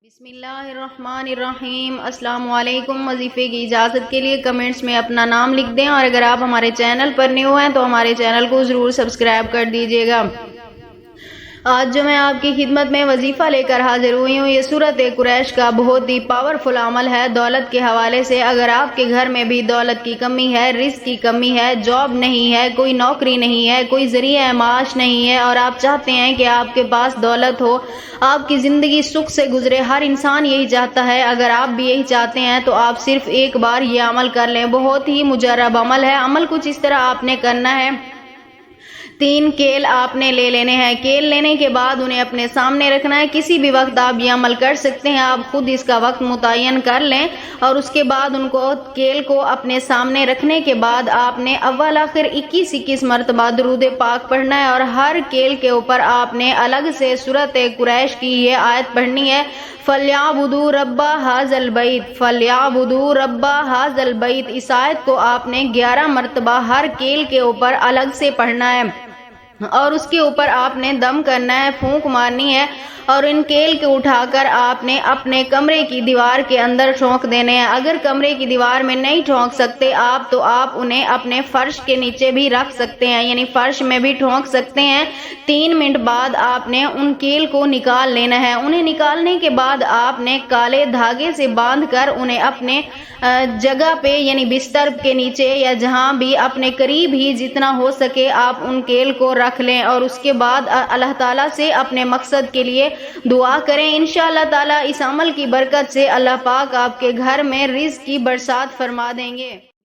بسم اللہ الرحمن الرحیم۔ السلام علیکم۔ وظیفے کی اجازت کے لیے کمنٹس میں اپنا نام لکھ دیں، اور اگر آپ ہمارے چینل پر نیو ہیں تو ہمارے چینل کو ضرور سبسکرائب کر دیجیے گا۔ آج جو میں آپ کی خدمت میں وظیفہ لے کر حاضر ہوئی ہوں، یہ سورۃ قریش کا بہت ہی پاورفل عمل ہے دولت کے حوالے سے۔ اگر آپ کے گھر میں بھی دولت کی کمی ہے، رزق کی کمی ہے، جاب نہیں ہے، کوئی نوکری نہیں ہے، کوئی ذریعہ معاش نہیں ہے، اور آپ چاہتے ہیں کہ آپ کے پاس دولت ہو، آپ کی زندگی سکھ سے گزرے، ہر انسان یہی چاہتا ہے۔ اگر آپ بھی یہی چاہتے ہیں تو آپ صرف ایک بار یہ عمل کر لیں۔ بہت ہی مجرب عمل ہے۔ عمل کچھ اس طرح آپ نے کرنا ہے۔ 3 کیل آپ نے لے لینے ہیں۔ کیل لینے کے بعد انہیں اپنے سامنے رکھنا ہے۔ کسی بھی وقت آپ یہ عمل کر سکتے ہیں، آپ خود اس کا وقت متعین کر لیں، اور اس کے بعد ان کو کیل کو اپنے سامنے رکھنے کے بعد آپ نے اول آخر 21 مرتبہ درود پاک پڑھنا ہے، اور ہر کیل کے اوپر آپ نے الگ سے سورۃ قریش کی یہ آیت پڑھنی ہے، فَلْيَعْبُدُوا رَبَّ هَٰذَا الْبَيْتِ فَلْيَعْبُدُوا رَبَّ هَٰذَا الْبَيْتِ۔ اس آیت کو آپ نے 11 مرتبہ ہر کیل کے اوپر الگ سے پڑھنا ہے، اور اس کے اوپر آپ نے دم کرنا ہے، پھونک مارنی ہے، اور ان کیل کو اٹھا کر آپ نے اپنے کمرے کی دیوار کے اندر ٹھونک دینے ہیں۔ اگر کمرے کی دیوار میں نہیں ٹھونک سکتے آپ تو آپ انہیں اپنے فرش کے نیچے بھی رکھ سکتے ہیں، یعنی فرش میں بھی ٹھونک سکتے ہیں۔ 3 منٹ بعد آپ نے ان کیل کو نکال لینا ہے۔ انہیں نکالنے کے بعد آپ نے کالے دھاگے سے باندھ کر انہیں اپنے جگہ پہ، یعنی بستر کے نیچے یا جہاں بھی اپنے قریب ہی جتنا ہو سکے آپ ان کیل کو رکھ لیں، اور اس کے بعد اللہ تعالیٰ سے اپنے مقصد کے لیے دعا کریں۔ انشاءاللہ تعالیٰ اس عمل کی برکت سے اللہ پاک آپ کے گھر میں رزق کی برسات فرما دیں گے۔